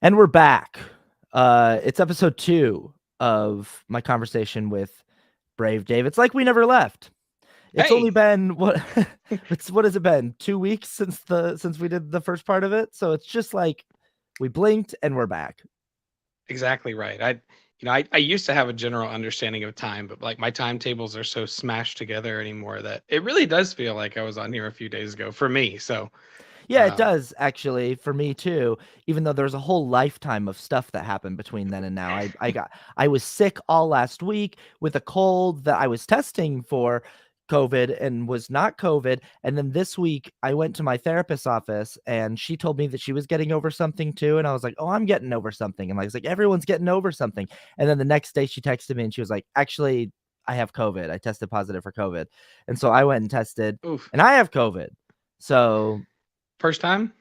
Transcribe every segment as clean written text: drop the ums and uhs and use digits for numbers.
And we're back. It's episode 2 of my conversation with Brave Dave. It's like we never left. It's only Hey, been what has it been? 2 weeks since we did the first part of it. So it's just like we blinked and we're back. exactly right. I used to have a general understanding of time, but like my timetables are so smashed together anymore that it really does feel like I was on here a few days ago for me. So, Yeah, it um, does actually for me too, even though there's a whole lifetime of stuff that happened between then and now. I was sick all last week with a cold that I was testing for COVID and was not COVID. And then this week I went to my therapist's office and she told me that she was getting over something too. And I was like, oh, I'm getting over something. And I was like, everyone's getting over something. And then the next day she texted me and she was like, actually, I have COVID. I tested positive for COVID. And so I went and tested oof, and I have COVID. So first time?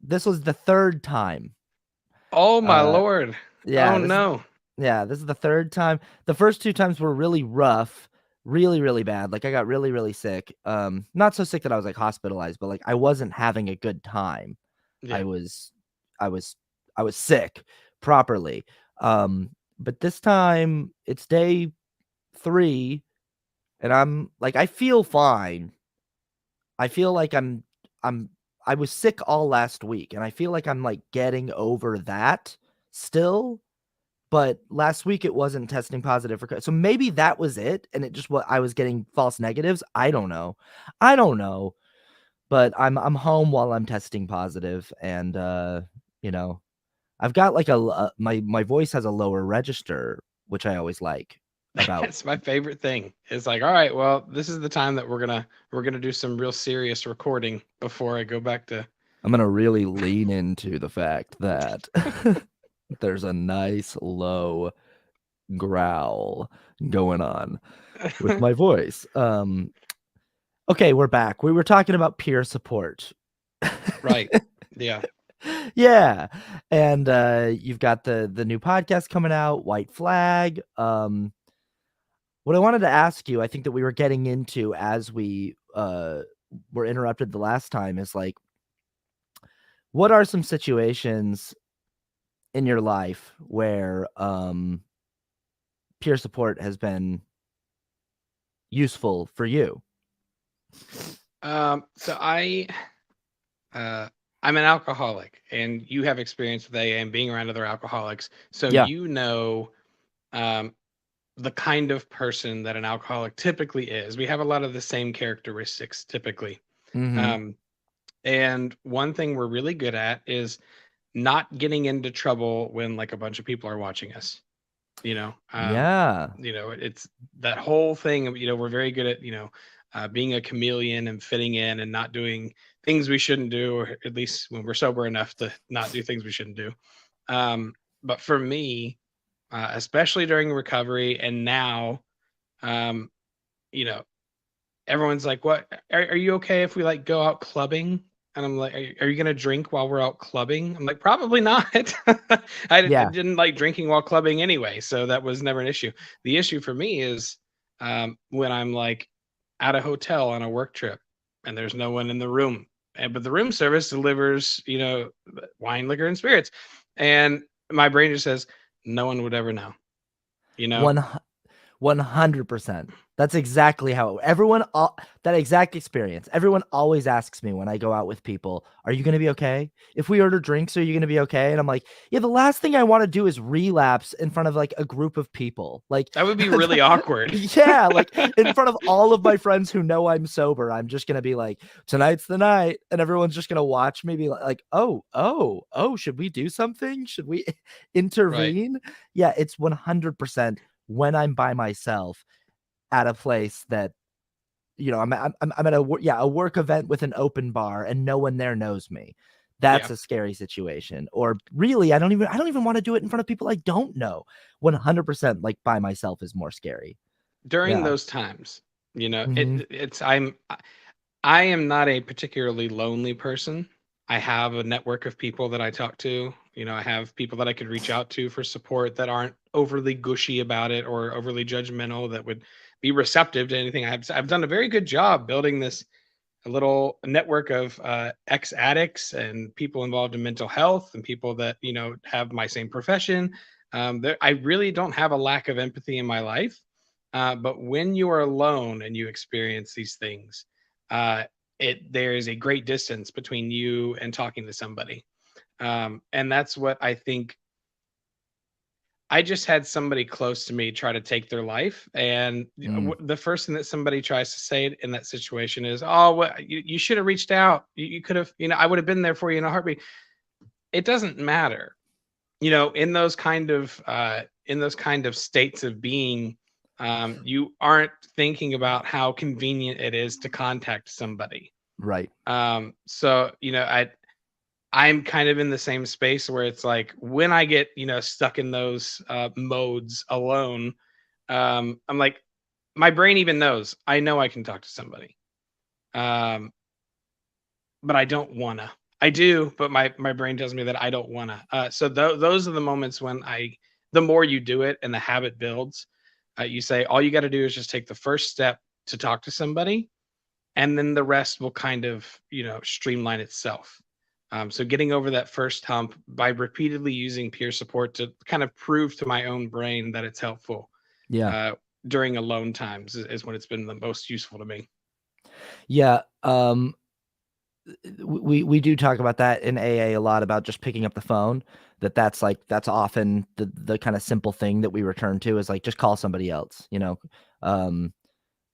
this was the third time. Oh my Uh, Lord. Oh yeah, no. this is the third time. The first 2 times were really rough, really, really bad. Like I got really, really sick. Not so sick that I was like hospitalized, but like I wasn't having a good time. I Yeah. was, I was, I was sick properly. But this time it's day 3, and I'm like I feel fine. I feel like I'm I was sick all last week, and I feel like I'm like getting over that still. But last week it wasn't testing positive for so maybe that was it, and it just what I was getting false negatives. I don't know. But I'm home while I'm testing positive, and you know, I've got like my voice has a lower register, which I always like about. That's my favorite thing. It's like, all right, well, this is the time that we're gonna do some real serious recording before I go back to I'm gonna really lean into the fact that there's a nice low growl going on with my voice. Okay, we're back. We were talking about peer support. right. Yeah. Yeah. And you've got the new podcast coming out, White Flag. What I wanted to ask you, I think that we were getting into as we were interrupted the last time is like what are some situations in your life where peer support has been useful for you? So uh I'm an alcoholic and you have experience with AA and being around other alcoholics. So Yeah. you know um the kind of person that an alcoholic typically is. We have a lot of the same characteristics typically. Mm-hmm. Um and one thing we're really good at is not getting into trouble when like a bunch of people are watching us. You know, um, Yeah. it's that whole thing of, we're very good at, being a chameleon and fitting in and not doing things we shouldn't do, or at least when we're sober enough to not do things we shouldn't do. But for me, especially during recovery and now, um, you know, everyone's like, "What? Are you okay if we like go out clubbing?" And I'm like, "Are you gonna drink while we're out clubbing?" I'm like, "Probably not." I Yeah. didn't like drinking while clubbing anyway, so that was never an issue. The issue for me is when I'm like at a hotel on a work trip and there's no one in the room, but the room service delivers, wine, liquor, and spirits, and my brain just says, "No one would ever know," you know. One 100%. That's exactly how that exact experience. Everyone always asks me when I go out with people, "Are you gonna be okay? If we order drinks, are you gonna be okay?" And I'm like, "Yeah, the last thing I wanna do is relapse in front of, like, a group of people." Like, That would be really awkward. yeah, like, in front of all of my friends who know I'm sober, I'm just gonna be like, "Tonight's the night," and everyone's just gonna watch me be like, "Oh, oh, oh, should we do something? Should we Right. intervene?" Yeah, it's 100% when I'm by myself at a place that, I'm at a work event with an open bar and no one there knows me. That's Yeah. a scary situation. Or really, I don't even want to do it in front of people I don't know. 100% like by myself is more scary. During Yeah. those times, Hmm. I am not a particularly lonely person. I have a network of people that I talk to. I have people that I could reach out to for support that aren't overly gushy about it or overly judgmental, that would be receptive to anything. I've done a very good job building this a little network of ex addicts and people involved in mental health and people that have my same profession. I really don't have a lack of empathy in my life, but when you are alone and you experience these things, uh, there is a great distance between you and talking to somebody, and that's what I think. I just had somebody close to me try to take their life, and Mm, the first thing that somebody tries to say in that situation is, "Oh, well, you should have reached out. You could have, I would have been there for you in a heartbeat." It doesn't matter, in those kind of states of being. You aren't thinking about how convenient it is to contact somebody. right. So I'm kind of in the same space where it's like when I get, stuck in those modes alone, I'm like, my brain even knows I know I can talk to somebody. Um, but I don't wanna. I do, but my brain tells me that I don't wanna. So those are the moments when the more you do it and the habit builds, you say all you got to do is just take the first step to talk to somebody, and then the rest will kind of streamline itself. So getting over that first hump by repeatedly using peer support to kind of prove to my own brain that it's helpful Yeah. uh, during alone times is when it's been the most useful to me. Yeah. We do talk about that in AA a lot about just picking up the phone. That's often the kind of simple thing that we return to is like just call somebody else, you know. Um,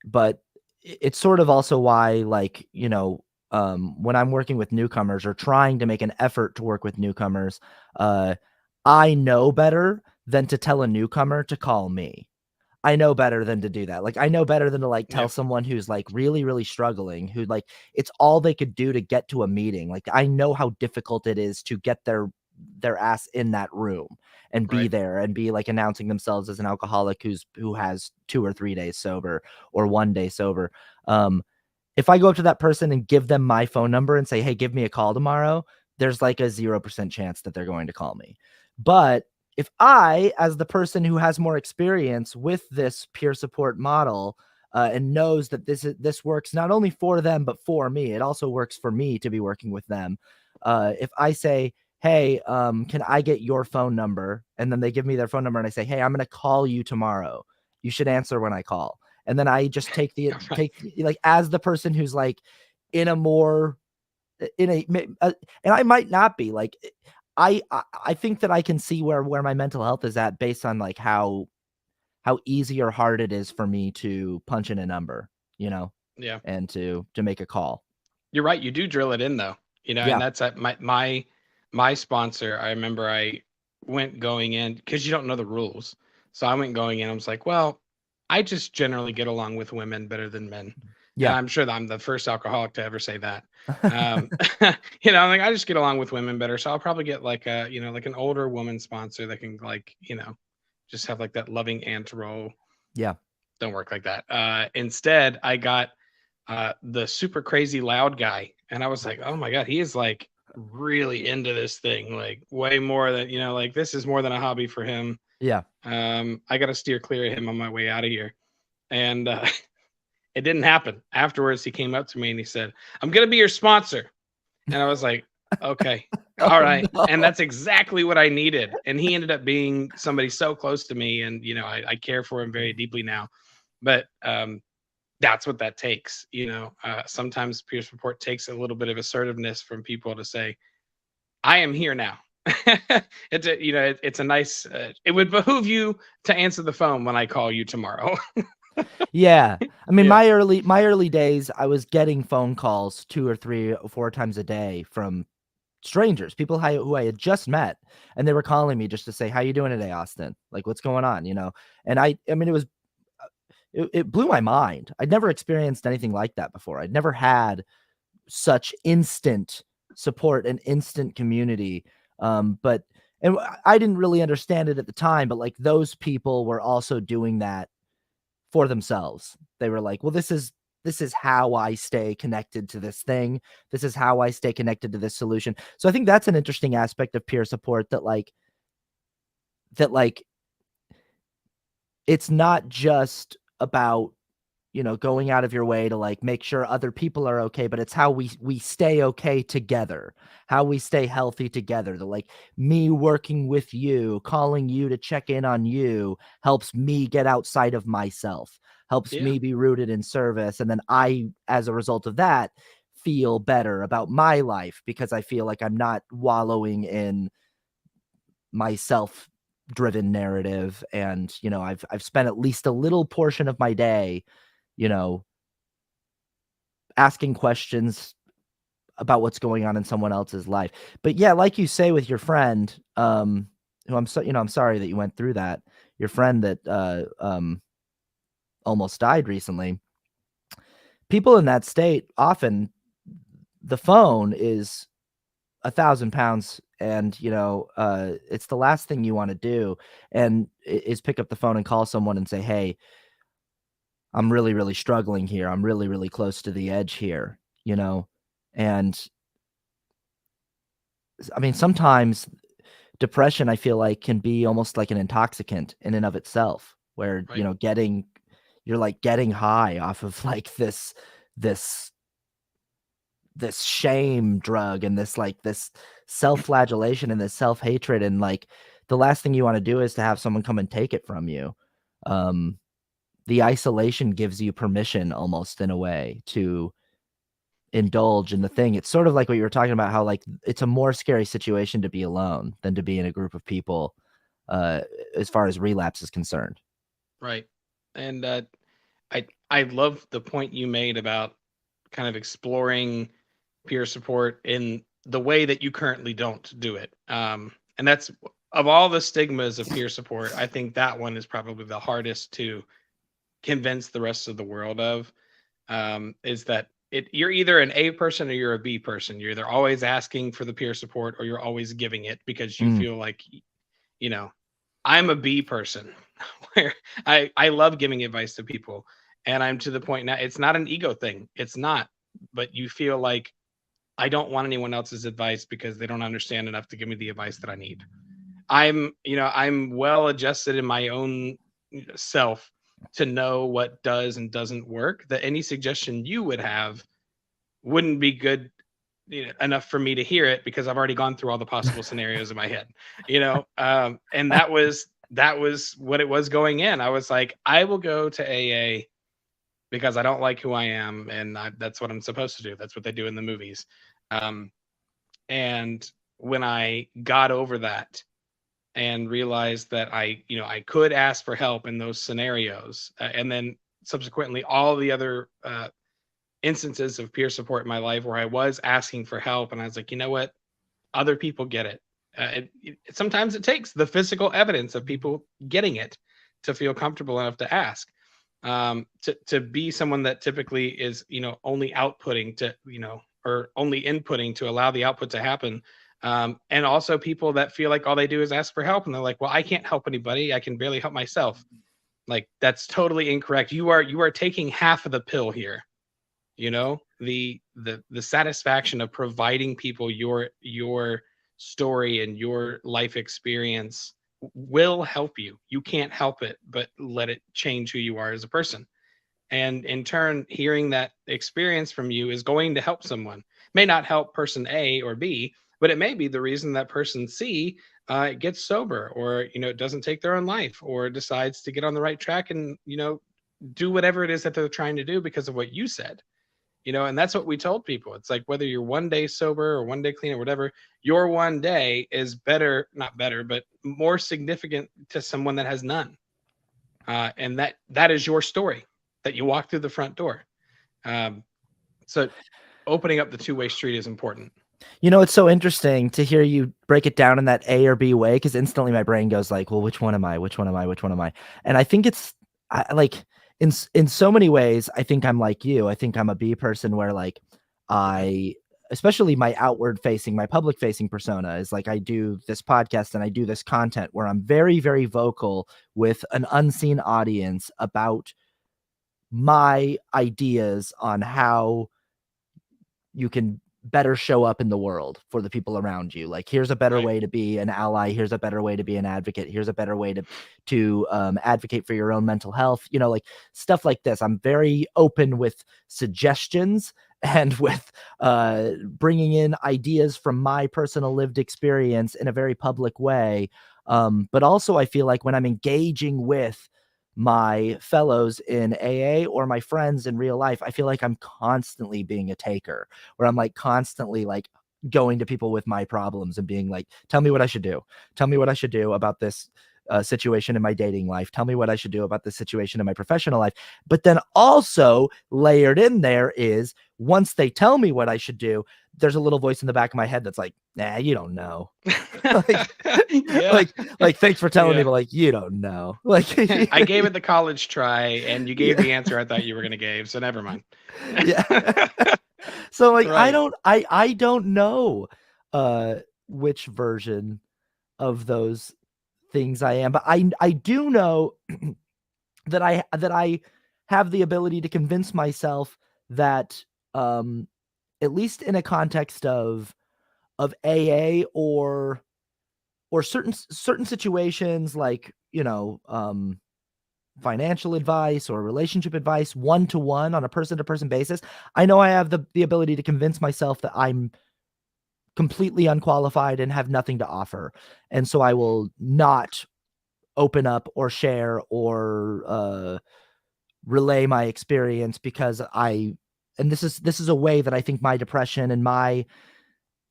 but it's sort of also why when I'm working with newcomers or trying to make an effort to work with newcomers, uh, I know better than to tell a newcomer to call me. I know better than to do that. Like, I know better than to, like, tell Yeah, someone who's, like, really, really struggling, who, like, it's all they could do to get to a meeting. Like, I know how difficult it is to get their ass in that room and be right. there and be, like, announcing themselves as an alcoholic who has 2 or 3 days sober or 1 day sober. Um, if I go up to that person and give them my phone number and say, "Hey, give me a call tomorrow," there's like a 0% chance that they're going to call me. But if I, as the person who has more experience with this peer support model, and knows that this works not only for them but for me, it also works for me to be working with them. If I say, "Hey, can I get your phone number?" and then they give me their phone number, and I say, "Hey, I'm going to call you tomorrow. You should answer when I call." And then I just Right. take like as the person who's like in a more in a and I might not be like I think that I can see where my mental health is at based on like how easy or hard it is for me to punch in a number, you know, Yeah, and to make a call. you're right. You do drill it in though, and Yeah. that's at my sponsor. I remember I went going in because you don't know the rules. So I went going in. I was like, well, I just generally get along with women better than men. And Yeah. I'm sure that I'm the first alcoholic to ever say that. Um, I'm like, I just get along with women better. So I'll probably get like like an older woman sponsor that can like, just have like that loving aunt role. Yeah. Don't work like that. Instead, I got the super crazy loud guy, and I was like, oh my god, he is like really into this thing, like way more than like this is more than a hobby for him. Yeah. I got to steer clear of him on my way out of here, and it didn't happen. Afterwards, he came up to me and he said, "I'm gonna be your sponsor," and I was like, "Okay." Oh, All right. And no. that's exactly what I needed. And he ended up being somebody so close to me. And, I care for him very deeply now. But that's what that takes. Sometimes peer support takes a little bit of assertiveness from people to say, "I am here now." It's a nice. It would behoove you to answer the phone when I call you tomorrow. Yeah. I mean, Yeah, my early days, I was getting phone calls 2 or 3 or 4 times a day from strangers, people who I had just met, and they were calling me just to say, "How you doing today, Austin? Like, what's going on?" You know? And I mean, it blew my mind. I'd never experienced anything like that before. I'd never had such instant support and instant community. But and I didn't really understand it at the time, but like those people were also doing that for themselves. They were like, "Well, this is how I stay connected to this thing. This is how I stay connected to this solution." So I think that's an interesting aspect of peer support that like it's not just about going out of your way to like make sure other people are okay, but it's how we stay okay together, how we stay healthy together. The like me working with you, calling you to check in on you helps me get outside of myself, helps Yeah. me be rooted in service. And then I, as a result of that, feel better about my life because I feel like I'm not wallowing in my self driven narrative. And I've spent at least a little portion of my day you know asking questions about what's going on in someone else's life. But yeah, like you say with your friend, who I'm sorry that you went through that. Your friend that almost died recently. People in that state, often the phone is 1,000 pounds, and it's the last thing you want to do, and is pick up the phone and call someone and say, "Hey, I'm really, really struggling here. I'm really, really close to the edge here." And I mean, sometimes depression, I feel like, can be almost like an intoxicant in and of itself, where, Right. you're like getting high off of like this this shame drug and this self-flagellation and this self-hatred. And like the last thing you want to do is to have someone come and take it from you. Um, the isolation gives you permission almost in a way to indulge in the thing. It's sort of like what you were talking about, how like it's a more scary situation to be alone than to be in a group of people, uh, as far as relapse is concerned. Right. And I love the point you made about kind of exploring peer support in the way that you currently don't do it. And that's, of all the stigmas of peer support, I think that one is probably the hardest to convince the rest of the world of. Is that you're either an A person or you're a B person. You're either always asking for the peer support or you're always giving it because you Mm. feel like, you know, I'm a B person where I love giving advice to people. And I'm to the point now, it's not an ego thing. It's not, but you feel like I don't want anyone else's advice because they don't understand enough to give me the advice that I need. I'm well adjusted in my own self to know what does and doesn't work, that any suggestion you would have wouldn't be good, enough for me to hear it because I've already gone through all the possible scenarios in my head, and that was what it was going in. I was like, I will go to AA because I don't like who I am, and that's what I'm supposed to do. That's what they do in the movies. Um, and when I got over that and realized that I could ask for help in those scenarios, and then subsequently all the other instances of peer support in my life where I was asking for help, and I was like, you know what, other people get it. Sometimes it takes the physical evidence of people getting it to feel comfortable enough to ask. To be someone that typically is only outputting to or only inputting to allow the output to happen. And also people that feel like all they do is ask for help and they're like, well, I can't help anybody, I can barely help myself. Like, that's totally incorrect. You are taking half of the pill here. The satisfaction of providing people your story and your life experience will help you. You can't help it but let it change who you are as a person. And in turn, hearing that experience from you is going to help someone. May not help person A or B, but it may be the reason that person C gets sober, or doesn't take their own life, or decides to get on the right track and do whatever it is that they're trying to do because of what you said. And that's what we told people. It's like, whether you're one day sober or one day clean or whatever, your one day is better, not better, but more significant to someone that has none. And that is your story, that you walk through the front door. So opening up the two-way street is important. It's so interesting to hear you break it down in that A or B way, because instantly my brain goes like, well, which one am I? Which one am I? Which one am I? And I think like in so many ways, I think I'm like you. I think I'm a B person where like especially my outward facing, my public facing persona is like, I do this podcast and I do this content where I'm very, very vocal with an unseen audience about my ideas on how you can better show up in the world for the people around you. Like, here's a better Right. way to be an ally. Here's a better way to be an advocate. Here's a better way to advocate for your own mental health. You know, like stuff like this. I'm very open with suggestions and with bringing in ideas from my personal lived experience in a very public way. But also, I feel like when I'm engaging with my fellows in AA or my friends in real life, I feel like I'm constantly being a taker, where I'm like constantly like going to people with my problems and being like, tell me what I should do. Tell me what I should do about this situation in my dating life. Tell me what I should do about this situation in my professional life. But then also layered in there is, once they tell me what I should do, there's a little voice in the back of my head that's like, nah, you don't know. like, Yeah. like, thanks for telling me, Yeah. but like, you don't know. Like, I gave it the college try, and you gave yeah, the answer I thought you were going to give, so never mind. yeah. So like, Right. I don't know which version of those things I am, but I do know that I have the ability to convince myself that at least in a context of AA or certain situations, like, you know, financial advice or relationship advice, one-to-one on a person-to-person basis, I know I have the ability to convince myself that I'm completely unqualified and have nothing to offer. And so I will not open up or share or relay my experience, because and this is a way that I think my depression and my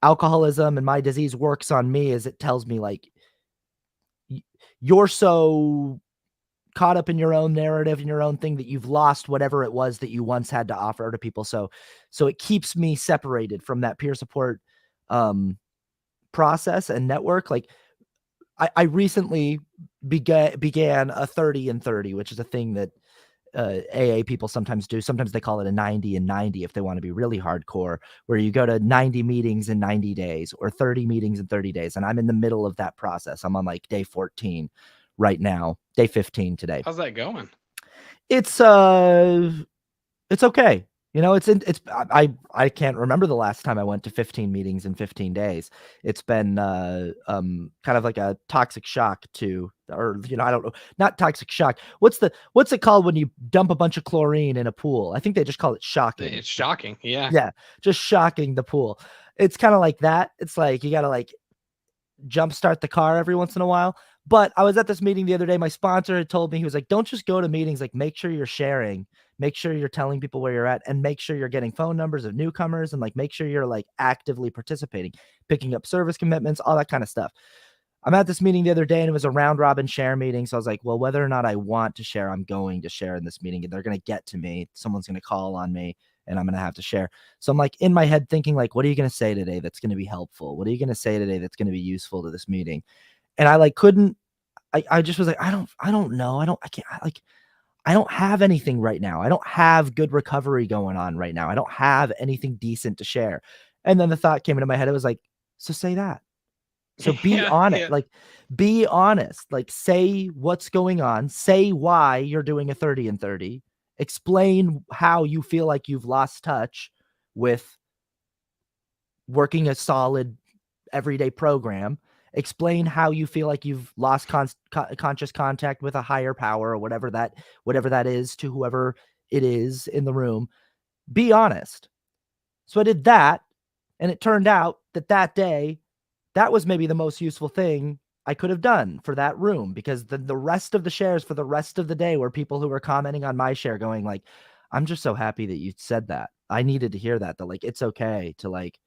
alcoholism and my disease works on me, is it tells me like, you're so caught up in your own narrative and your own thing that you've lost whatever it was that you once had to offer to people. So it keeps me separated from that peer support process and network. Like, I recently began a 30 and 30, which is a thing that AA people sometimes do. Sometimes they call it a 90 and 90 if they want to be really hardcore, where you go to 90 meetings in 90 days or 30 meetings in 30 days. And I'm in the middle of that process. I'm on like day 14 right now, day 15 today. How's that going? It's okay. You know, I can't remember the last time I went to 15 meetings in 15 days. It's been kind of like a toxic shock or, you know, I don't know, not toxic shock. What's it called when you dump a bunch of chlorine in a pool? I think they just call it shocking. It's shocking. Yeah. Yeah, just shocking the pool. It's kind of like that. It's like you got to like jumpstart the car every once in a while. But I was at this meeting the other day. My sponsor had told me, he was like, don't just go to meetings, like make sure you're sharing, make sure you're telling people where you're at, and make sure you're getting phone numbers of newcomers, and like make sure you're like actively participating, picking up service commitments, all that kind of stuff. I'm at this meeting the other day and it was a round robin share meeting. So I was like, well, whether or not I want to share, I'm going to share in this meeting, and they're going to get to me. Someone's going to call on me and I'm going to have to share. So I'm like in my head thinking like, what are you going to say today that's going to be helpful? What are you going to say today that's going to be useful to this meeting? And I like couldn't, I just was like, I don't know. I don't have anything right now. I don't have good recovery going on right now. I don't have anything decent to share. And then the thought came into my head. It was like, so say that. So be Yeah. honest, Yeah. like be honest, like say what's going on, say why you're doing a 30 and 30, explain how you feel like you've lost touch with working a solid everyday program, explain how you feel like you've lost conscious contact with a higher power or whatever that is to whoever it is in the room. Be honest. So I did that, and it turned out that day, that was maybe the most useful thing I could have done for that room, because the rest of the shares for the rest of the day were people who were commenting on my share going like, I'm just so happy that you said that. I needed to hear that like, it's okay to like,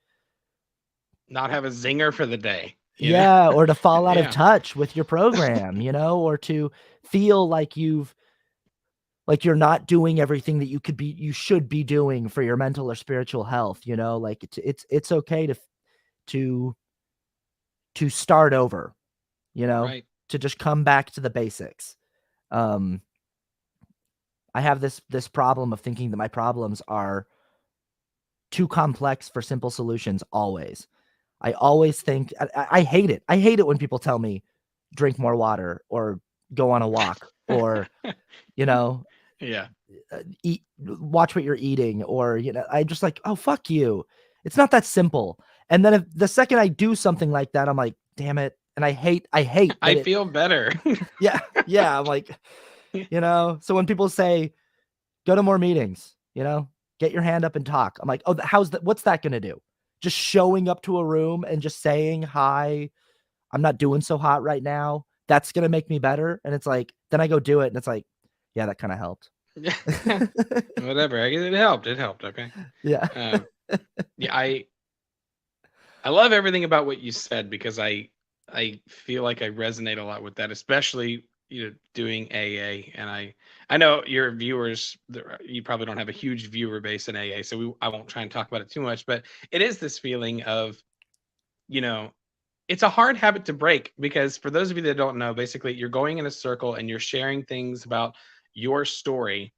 Not have a zinger for the day. yeah, or to fall out of Yeah. touch with your program, you know, or to feel like you're not doing everything that you should be doing for your mental or spiritual health, you know, like it's okay to start over, you know, Right. to just come back to the basics. I have this problem of thinking that my problems are too complex for simple solutions always. I always think I hate it. I hate it when people tell me drink more water or go on a walk or, you know, Yeah. watch what you're eating, or, you know, I just like, oh, fuck you. It's not that simple. And then if the second I do something like that, I'm like, damn it. And I hate that I it, feel better. yeah, yeah. I'm like, so when people say, go to more meetings, get your hand up and talk. I'm like, oh, what's that going to do? Just showing up to a room and just saying, hi, I'm not doing so hot right now. That's going to make me better. And it's like, then I go do it. And it's like, yeah, that kind of helped. Whatever. It helped. It helped. Okay. Yeah. Yeah. I love everything about what you said, because I feel like I resonate a lot with that, especially doing AA. And I know your viewers, you probably don't have a huge viewer base in AA, so I won't try and talk about it too much, but it is this feeling of, it's a hard habit to break, because for those of you that don't know, basically you're going in a circle and you're sharing things about your story.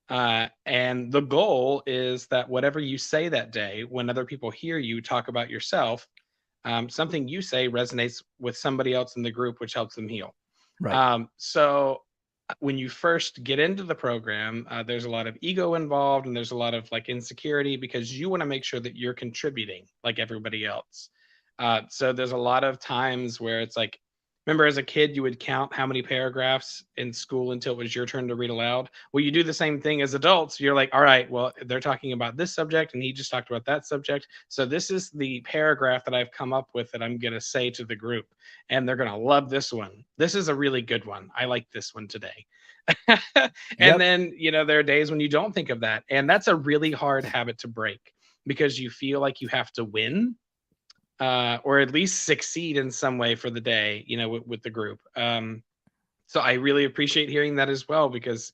And the goal is that whatever you say that day, when other people hear you talk about yourself, something you say resonates with somebody else in the group, which helps them heal. Right. So when you first get into the program, there's a lot of ego involved, and there's a lot of like insecurity, because you want to make sure that you're contributing like everybody else. So there's a lot of times where it's like, remember as a kid, you would count how many paragraphs in school until it was your turn to read aloud. Well, you do the same thing as adults. You're like, all right, well, they're talking about this subject and he just talked about that subject. So this is the paragraph that I've come up with that I'm going to say to the group, and they're going to love this one. This is a really good one. I like this one today. And Yep. then, there are days when you don't think of that. And that's a really hard habit to break, because you feel like you have to win, or at least succeed in some way for the day, with the group. So I really appreciate hearing that as well, because,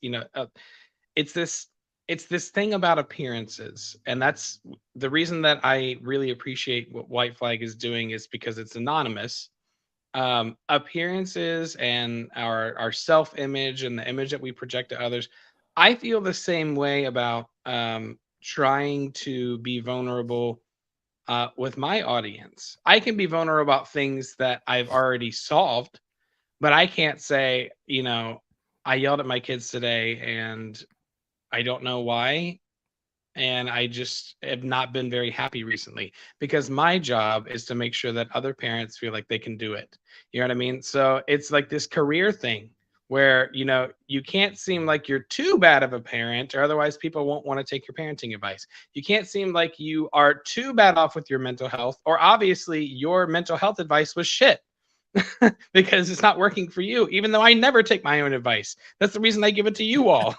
it's this thing about appearances. And that's the reason that I really appreciate what White Flag is doing, is because it's anonymous. Appearances and our self-image and the image that we project to others. I feel the same way about trying to be vulnerable with my audience. I can be vulnerable about things that I've already solved, but I can't say, I yelled at my kids today and I don't know why. And I just have not been very happy recently, because my job is to make sure that other parents feel like they can do it. You know what I mean? So it's like this career thing where, you can't seem like you're too bad of a parent, or otherwise people won't want to take your parenting advice. You can't seem like you are too bad off with your mental health, or obviously your mental health advice was shit. Because it's not working for you, even though I never take my own advice. That's the reason I give it to you all.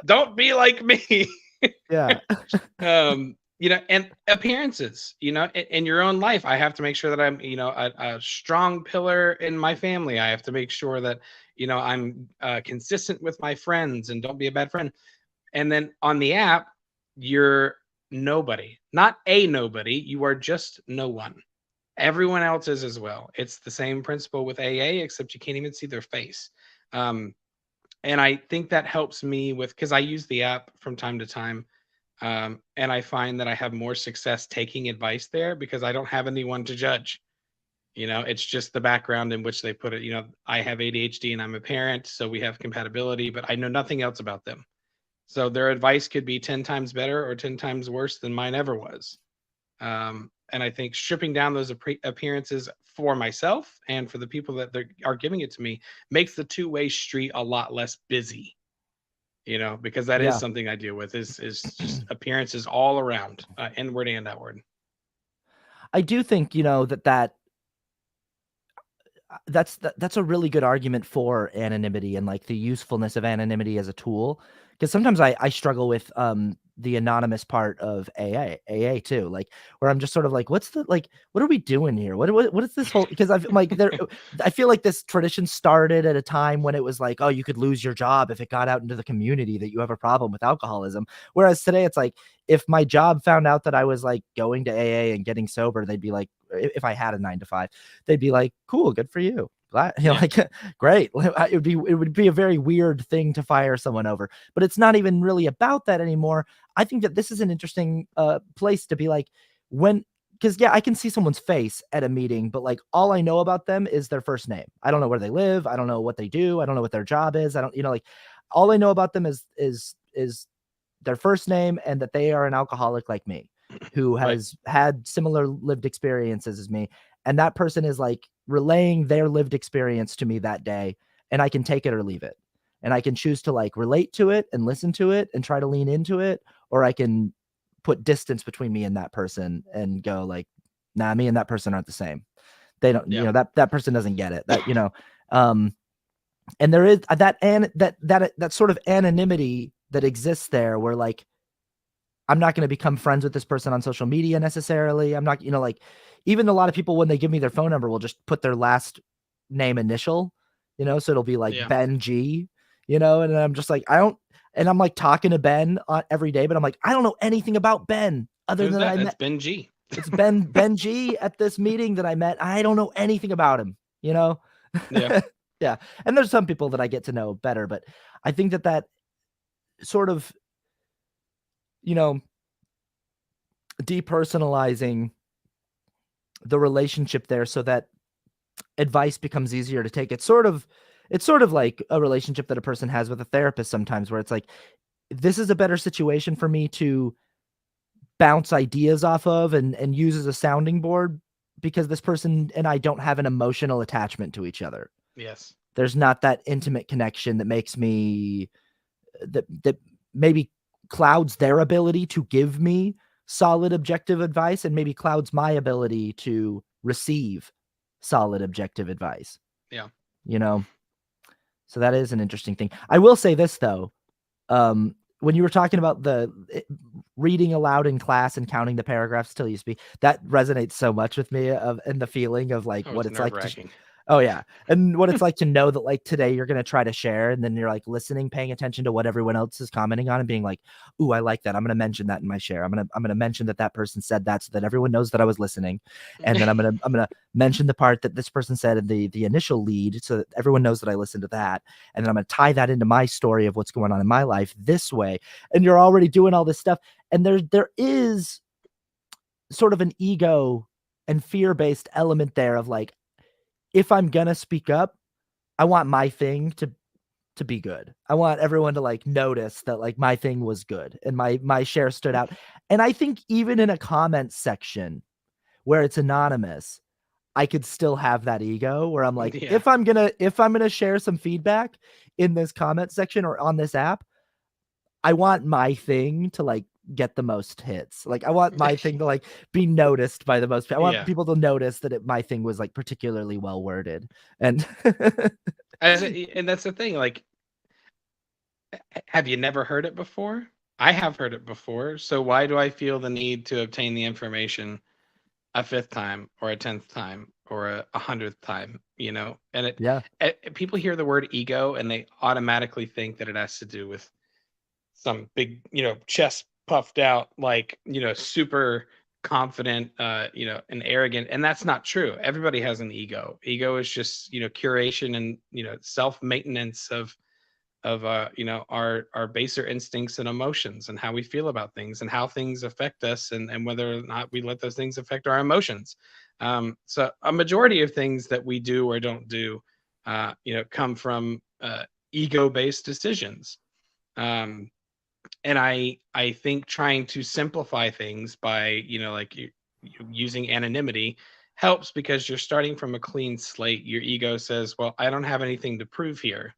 Don't be like me. Yeah. And appearances, in your own life. I have to make sure that I'm, a strong pillar in my family. I have to make sure that, I'm consistent with my friends and don't be a bad friend. And then on the app, you're nobody, not a nobody. You are just no one. Everyone else is as well. It's the same principle with AA, except you can't even see their face. And I think that helps me because I use the app from time to time. And I find that I have more success taking advice there, because I don't have anyone to judge. It's just the background in which they put it. I have ADHD and I'm a parent, so we have compatibility, but I know nothing else about them. So their advice could be 10 times better or 10 times worse than mine ever was. And I think stripping down those appearances for myself and for the people that are giving it to me makes the two-way street a lot less busy, because that is Yeah. something I deal with, is just appearances all around, inward and outward. I do think, that's a really good argument for anonymity and like the usefulness of anonymity as a tool. Because sometimes I struggle with the anonymous part of AA too, like where I'm just sort of like, what are we doing here? What is this whole? Because I'm like I feel like this tradition started at a time when it was like, oh, you could lose your job if it got out into the community that you have a problem with alcoholism. Whereas today it's like, if my job found out that I was like going to AA and getting sober, they'd be like, if I had a 9 to 5, they'd be like, cool, good for you. Glad, like, great. It would be a very weird thing to fire someone over, but it's not even really about that anymore. I think that this is an interesting place to be like, because I can see someone's face at a meeting, but like all I know about them is their first name. I don't know where they live. I don't know what they do. I don't know what their job is. I don't, like all I know about them is their first name and that they are an alcoholic like me, who Right. has had similar lived experiences as me. And that person is like relaying their lived experience to me that day, and I can take it or leave it. And I can choose to like relate to it and listen to it and try to lean into it, or I can put distance between me and that person and go like, nah, me and that person aren't the same. They don't, Yeah. that person doesn't get it. And there is that sort of anonymity that exists there where like I'm not going to become friends with this person on social media necessarily. I'm not, like even a lot of people when they give me their phone number will just put their last name initial, so it'll be like Yeah. Ben G, and I'm just like, and I'm like talking to Ben every day, but I'm like, I don't know anything about Ben other Who's than that? I That's met Ben G. it's Ben G at this meeting that I met. I don't know anything about him, Yeah. Yeah. And there's some people that I get to know better, but I think that sort of, depersonalizing the relationship there so that advice becomes easier to take. It's sort of like a relationship that a person has with a therapist sometimes, where it's like, this is a better situation for me to bounce ideas off of and use as a sounding board, because this person and I don't have an emotional attachment to each other. Yes. There's not that intimate connection that makes me that maybe clouds their ability to give me solid objective advice, and maybe clouds my ability to receive solid objective advice. Yeah. So that is an interesting thing. I will say this though, when you were talking about the reading aloud in class and counting the paragraphs till you speak, that resonates so much with me and the feeling of like Oh, what it's it's like to nerve-wracking. Oh yeah. And what it's like to know that like today you're going to try to share, and then you're like listening, paying attention to what everyone else is commenting on and being like, "Ooh, I like that. I'm going to mention that in my share. I'm going to mention that person said that so that everyone knows that I was listening." And then I'm going to mention the part that this person said in the initial lead so that everyone knows that I listened to that. And then I'm going to tie that into my story of what's going on in my life this way. And you're already doing all this stuff. And there is sort of an ego and fear-based element there of like, if I'm gonna speak up, I want my thing to be good. I want everyone to like notice that like my thing was good and my share stood out. And I think even in a comment section where it's anonymous, I could still have that ego where I'm like, Yeah. if I'm gonna share some feedback in this comment section or on this app, I want my thing to like get the most hits. Like I want my thing to like be noticed by the most. I want Yeah. people to notice that my thing was like particularly well worded. And And that's the thing. Like, have you never heard it before? I have heard it before. So why do I feel the need to obtain the information a fifth time or a 10th time or a 100th time? And yeah, people hear the word ego and they automatically think that it has to do with some big, chest puffed out, like, super confident, and arrogant. And that's not true. Everybody has an ego. Ego is just, curation and, self maintenance of our baser instincts and emotions and how we feel about things and how things affect us and whether or not we let those things affect our emotions. So a majority of things that we do or don't do come from ego based decisions. um, and I think trying to simplify things by like you using anonymity helps, because you're starting from a clean slate. Your ego says, well, I don't have anything to prove here,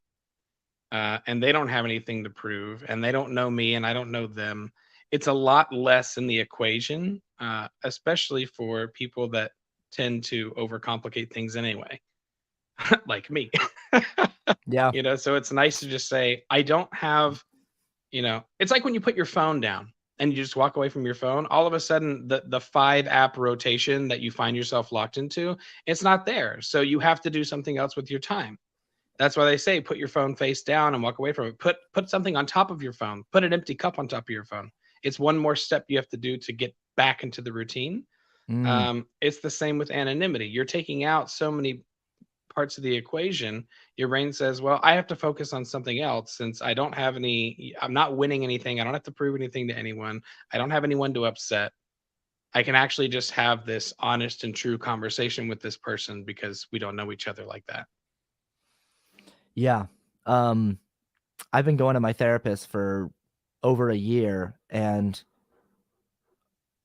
and they don't have anything to prove, and they don't know me and I don't know them. It's a lot less in the equation, especially for people that tend to overcomplicate things anyway, like me. yeah, So it's nice to just say, I don't have, it's like when you put your phone down and you just walk away from your phone, all of a sudden the 5 app rotation that you find yourself locked into, it's not there. So you have to do something else with your time. That's why they say put your phone face down and walk away from it. Put something on top of your phone. Put an empty cup on top of your phone. It's one more step you have to do to get back into the routine. mm, It's the same with anonymity. You're taking out so many parts of the equation. Your brain says, well, I have to focus on something else since I'm not winning anything. I don't have to prove anything to anyone. I don't have anyone to upset. I can actually just have this honest and true conversation with this person because we don't know each other like that. yeah. I've been going to my therapist for over a year, and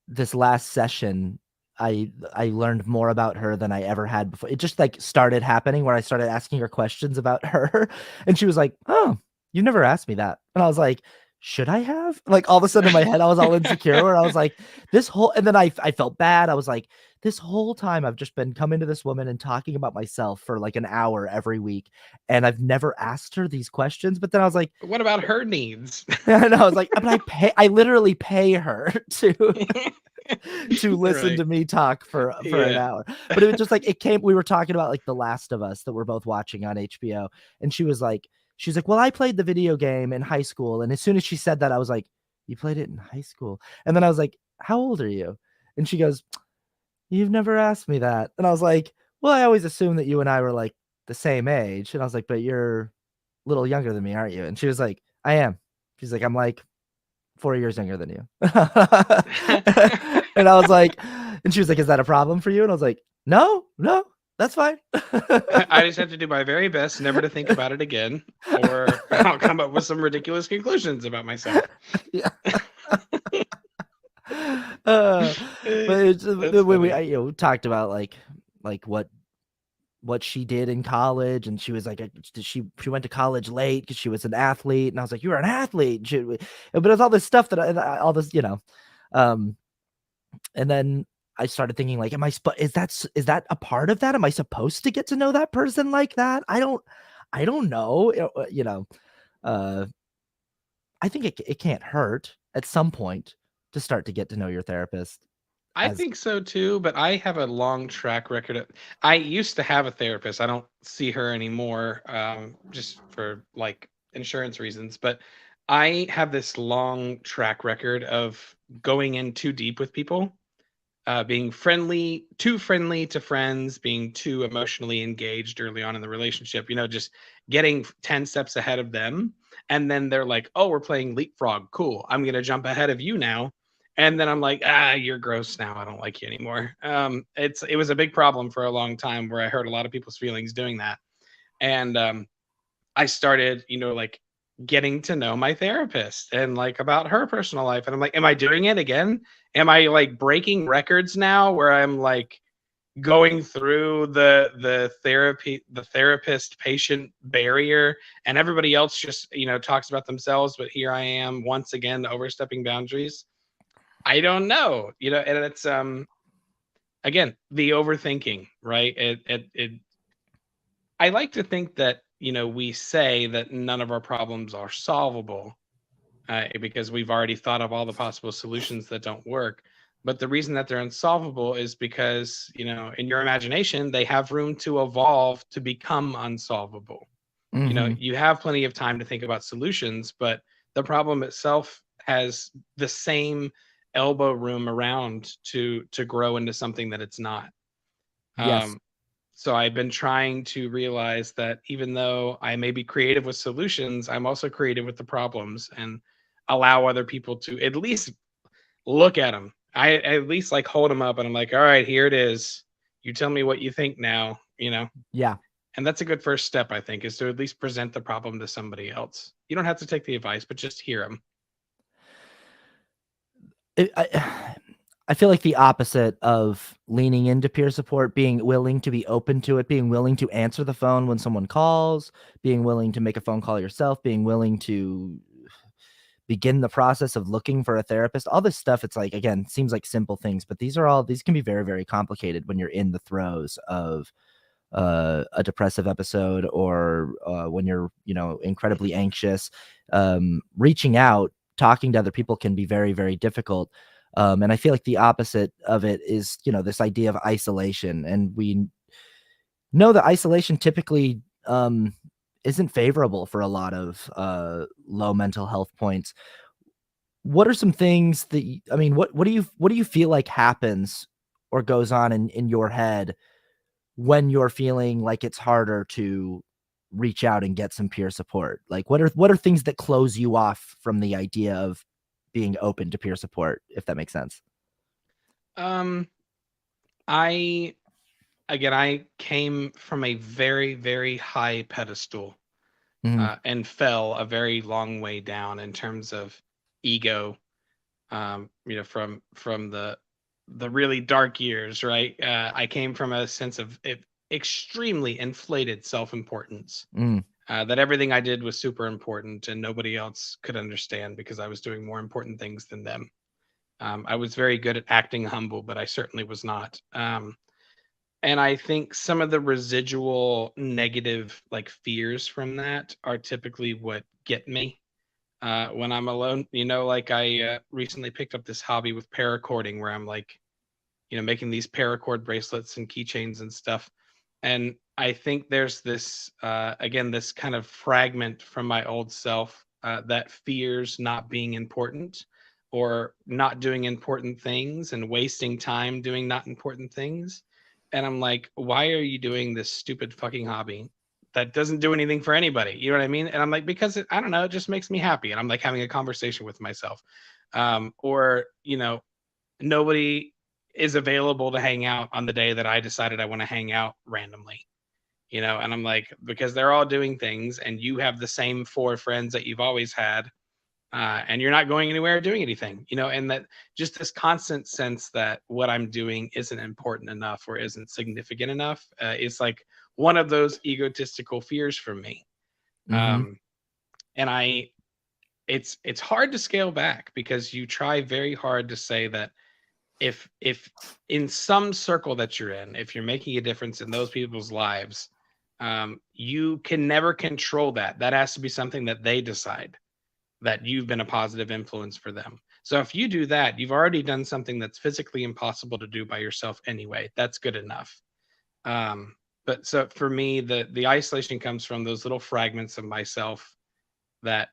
this last session, I learned more about her than I ever had before. It just like started happening where I started asking her questions about her, and she was like, "Oh, you never asked me that," and I was like, "Should I have?" Like all of a sudden in my head, I was all insecure. Where I was like, "This whole," and then I felt bad. I was like, "This whole time I've just been coming to this woman and talking about myself for like an hour every week, and I've never asked her these questions." But then I was like, What about her needs? and I was like, but I literally pay her to listen Right. to me talk for an Yeah. hour. But it was just like it came. We were talking about like The Last of Us that we're both watching on HBO, and she's like, well, I played the video game in high school, and as soon as she said that, I was like, you played it in high school, and then I was like, how old are you? And she goes, you've never asked me that, and I was like, well, I always assumed that you and I were like the same age, and I was like, but you're a little younger than me, aren't you? And she was like, I am. She's like, I'm like 4 years younger than you. And I was like, and she was like, is that a problem for you? And I was like, no, no, that's fine. I just have to do my very best never to think about it again, or I'll come up with some ridiculous conclusions about myself. Yeah. uh, but it's That's when funny. talked about like what she did in college, and she was like she went to college late because she was an athlete, and I was like, you were an athlete. But it's all this stuff all this, um and then I started thinking like, is that a part of that? Am I supposed to get to know that person like that? I don't know. Uh I think it can't hurt at some point to start to get to know your therapist I as think so too, but I have a long track record of, I used to have a therapist. I don't see her anymore, just for like insurance reasons. But I have this long track record of going in too deep with people, being too friendly to friends, being too emotionally engaged early on in the relationship, just getting 10 steps ahead of them. And then they're like, oh, we're playing leapfrog. Cool. I'm going to jump ahead of you now. And then I'm like, you're gross now. I don't like you anymore. It was a big problem for a long time where I hurt a lot of people's feelings doing that. And I started, like getting to know my therapist and like about her personal life. And I'm like, am I doing it again? Am I like breaking records now where I'm like going through the therapist patient barrier, and everybody else just, talks about themselves, but here I am once again overstepping boundaries? I don't know, and it's again, the overthinking, right? It I like to think that, we say that none of our problems are solvable, because we've already thought of all the possible solutions that don't work. But the reason that they're unsolvable is because, in your imagination, they have room to evolve to become unsolvable. Mhm. You have plenty of time to think about solutions, but the problem itself has the same elbow room around to grow into something that it's not. Yes. So I've been trying to realize that even though I may be creative with solutions, I'm also creative with the problems, and allow other people to at least look at them. I at least like hold them up and I'm like, all right, here it is. You tell me what you think now. Yeah. And that's a good first step, I think, is to at least present the problem to somebody else. You don't have to take the advice, but just hear them. I I feel like the opposite of leaning into peer support, being willing to be open to it, being willing to answer the phone when someone calls, being willing to make a phone call yourself, being willing to begin the process of looking for a therapist. All this stuff, it's like, again, seems like simple things, but these can be very, very complicated when you're in the throes of a depressive episode, or when you're, incredibly anxious. Reaching out, talking to other people can be very, very difficult. And I feel like the opposite of it is, this idea of isolation. And we know that isolation typically isn't favorable for a lot of low mental health points. What are some things that I mean, what do you feel like happens or goes on in your head when you're feeling like it's harder to reach out and get some peer support? Like what are things that close you off from the idea of being open to peer support, if that makes sense? Um, I again, I came from a very, very high pedestal, Mhm. and fell a very long way down in terms of ego, from the really dark years, right? I came from a sense of extremely inflated self-importance, Mm. that everything I did was super important and nobody else could understand because I was doing more important things than them. I was very good at acting humble, but I certainly was not. And I think some of the residual negative like fears from that are typically what get me when I'm alone. Like I recently picked up this hobby with paracording where I'm like, making these paracord bracelets and keychains and stuff. And I think there's this, again, this kind of fragment from my old self that fears not being important or not doing important things and wasting time doing not important things. And I'm like, why are you doing this stupid fucking hobby that doesn't do anything for anybody? You know what I mean? And I'm like, because I don't know, it just makes me happy. And I'm like having a conversation with myself. Or, nobody is available to hang out on the day that I decided I want to hang out randomly, and I'm like, because they're all doing things and you have the same four friends that you've always had, and you're not going anywhere or doing anything, and that just this constant sense that what I'm doing isn't important enough or isn't significant enough is like one of those egotistical fears for me. Mm-hmm. And it's hard to scale back because you try very hard to say that if in some circle that you're in, if you're making a difference in those people's lives, you can never control that. That has to be something that they decide, that you've been a positive influence for them. So if you do that, you've already done something that's physically impossible to do by yourself anyway. That's good enough. But so for me, the isolation comes from those little fragments of myself that,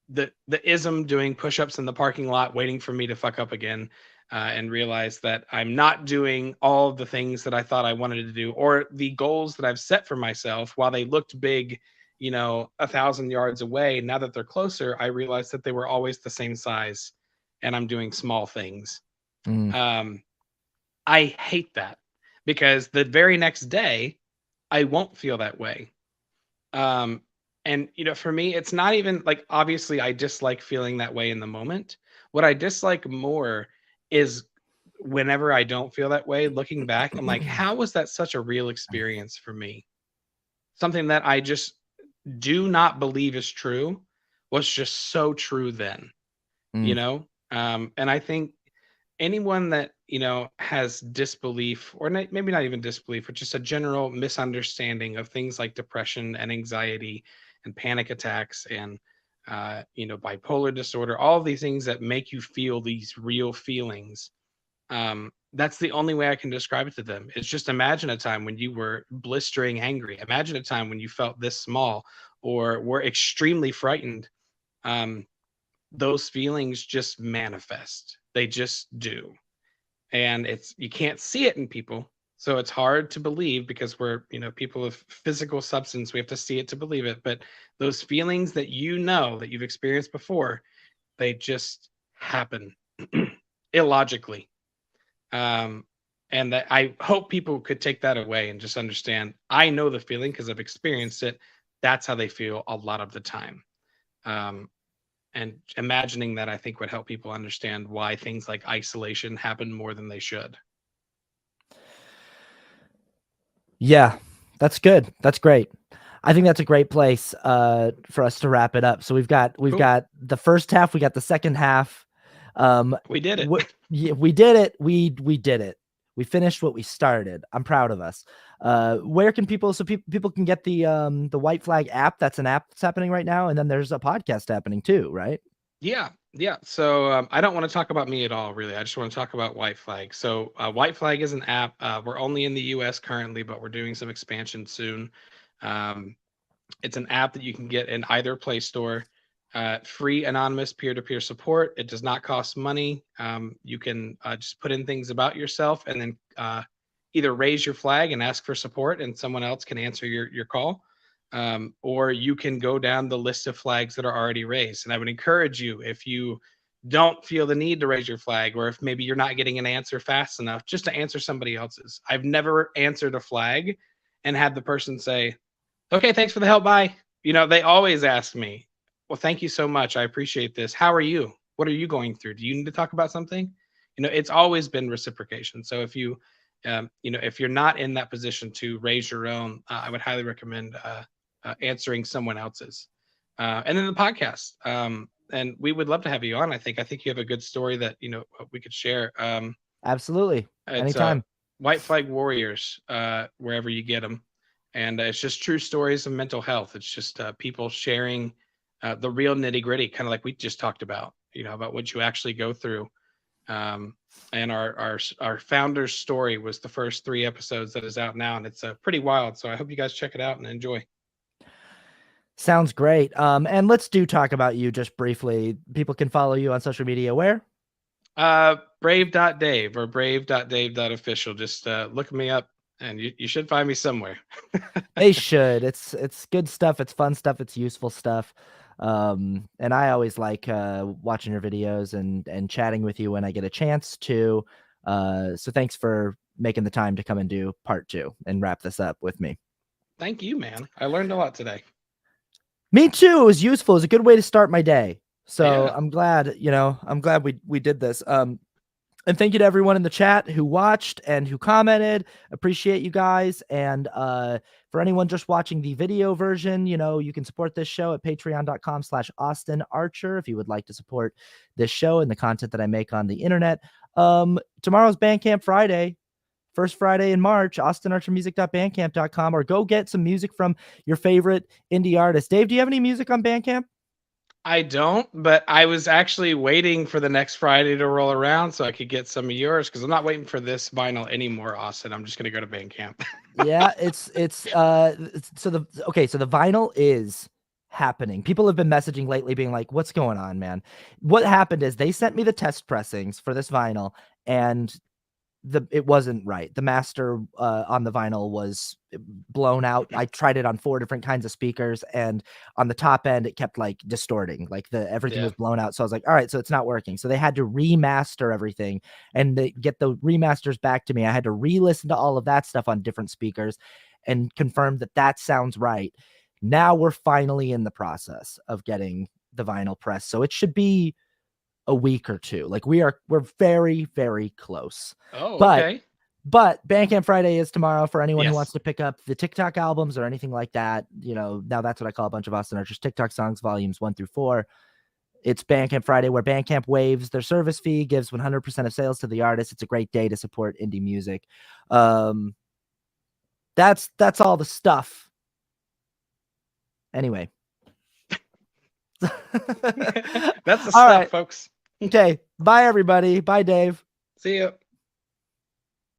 the ism doing push-ups in the parking lot waiting for me to fuck up again, and realize that I'm not doing all of the things that I thought I wanted to do, or the goals that I've set for myself. While they looked big, 1,000 yards away, now that they're closer, I realized that they were always the same size and I'm doing small things. Mm. I hate that because the very next day I won't feel that way. And for me, it's not even like, obviously I dislike feeling that way in the moment. What I dislike more is whenever I don't feel that way, looking back, I'm like, how was that such a real experience for me? Something that I just do not believe is true was just so true then, Mm. And I think anyone that, has disbelief, or maybe not even disbelief, but just a general misunderstanding of things like depression and anxiety and panic attacks and, bipolar disorder, all of these things that make you feel these real feelings. That's the only way I can describe it to them. It's just imagine a time when you were blistering angry. Imagine a time when you felt this small or were extremely frightened. Those feelings just manifest. They just do. And you can't see it in people. So it's hard to believe because we're, people of physical substance. We have to see it to believe it. But those feelings that that you've experienced before, they just happen illogically. And that I hope people could take that away and just understand, I know the feeling because I've experienced it. That's how they feel a lot of the time. And imagining that, I think, would help people understand why things like isolation happen more than they should. Yeah, that's good. That's great. I think that's a great place for us to wrap it up. So we've got Cool. the first half, we got the second half. We did it. We did it. We did it. We finished what we started. I'm proud of us. Where can people people can get the White Flag app? That's an app that's happening right now, and then there's a podcast happening too, right? Yeah. So I don't want to talk about me at all, really. I just want to talk about White Flag. So White Flag is an app. We're only in the US currently, but we're doing some expansion soon. It's an app that you can get in either Play Store. Free anonymous peer-to-peer support. It does not cost money. You can just put in things about yourself and then either raise your flag and ask for support, and someone else can answer your call. Or you can go down the list of flags that are already raised. And I would encourage you, if you don't feel the need to raise your flag, or if maybe you're not getting an answer fast enough, just to answer somebody else's. I've never answered a flag and had the person say, okay, thanks for the help, bye. They always ask me, Well, thank you so much. I appreciate this. How are you? What are you going through? Do you need to talk about something? It's always been reciprocation. So if if you're not in that position to raise your own, I would highly recommend answering someone else's. And then the podcast. And we would love to have you on. I think you have a good story that we could share. Absolutely. It's Anytime. White Flag Warriors, wherever you get them, and it's just true stories of mental health. It's just people sharing the real nitty gritty, kind of like we just talked about. About what you actually go through. And our founder's story was the first 3 episodes that is out now, and it's pretty wild. So I hope you guys check it out and enjoy. Sounds great. And let's talk about you just briefly. People can follow you on social media where? Brave.Dave or brave.dave.official. Just look me up and you should find me somewhere. They should. It's good stuff. It's fun stuff. It's useful stuff. And I always like watching your videos and chatting with you when I get a chance to. So thanks for making the time to come and do part 2 and wrap this up with me. Thank you, man. I learned a lot today. Me too. It was useful. It was a good way to start my day. So Yeah. I'm glad, we did this. And thank you to everyone in the chat who watched and who commented. Appreciate you guys. And for anyone just watching the video version, you can support this show at patreon.com/Austin Archer if you would like to support this show and the content that I make on the internet. Tomorrow's Bandcamp Friday. First Friday in March, austinarchermusic.bandcamp.com, or go get some music from your favorite indie artist. Dave, do you have any music on Bandcamp? I don't, but I was actually waiting for the next Friday to roll around so I could get some of yours, because I'm not waiting for this vinyl anymore, Austin. I'm just gonna go to Bandcamp. Yeah, so the vinyl is happening. People have been messaging lately being like, what's going on, man? What happened is they sent me the test pressings for this vinyl, and it wasn't right. The master on the vinyl was blown out. I tried it on 4 different kinds of speakers, and on the top end it kept like distorting, like everything was blown out. So I was like, all right, so it's not working. So they had to remaster everything, and they get the remasters back to me. I had to re-listen to all of that stuff on different speakers and confirm that sounds right. Now we're finally in the process of getting the vinyl press. So it should be a week or 2. Like we're very, very close. Oh, but okay. But Bandcamp Friday is tomorrow for anyone who Yes. wants to pick up the TikTok albums or anything like that. Now that's what I call a bunch of Austin Archer's TikTok songs, volumes 1 through 4. It's Bandcamp Friday, where Bandcamp waives their service fee, gives 100% of sales to the artist. It's a great day to support indie music. That's all the stuff. Anyway. That's the stuff, folks. Okay. Bye, everybody. Bye, Dave. See you.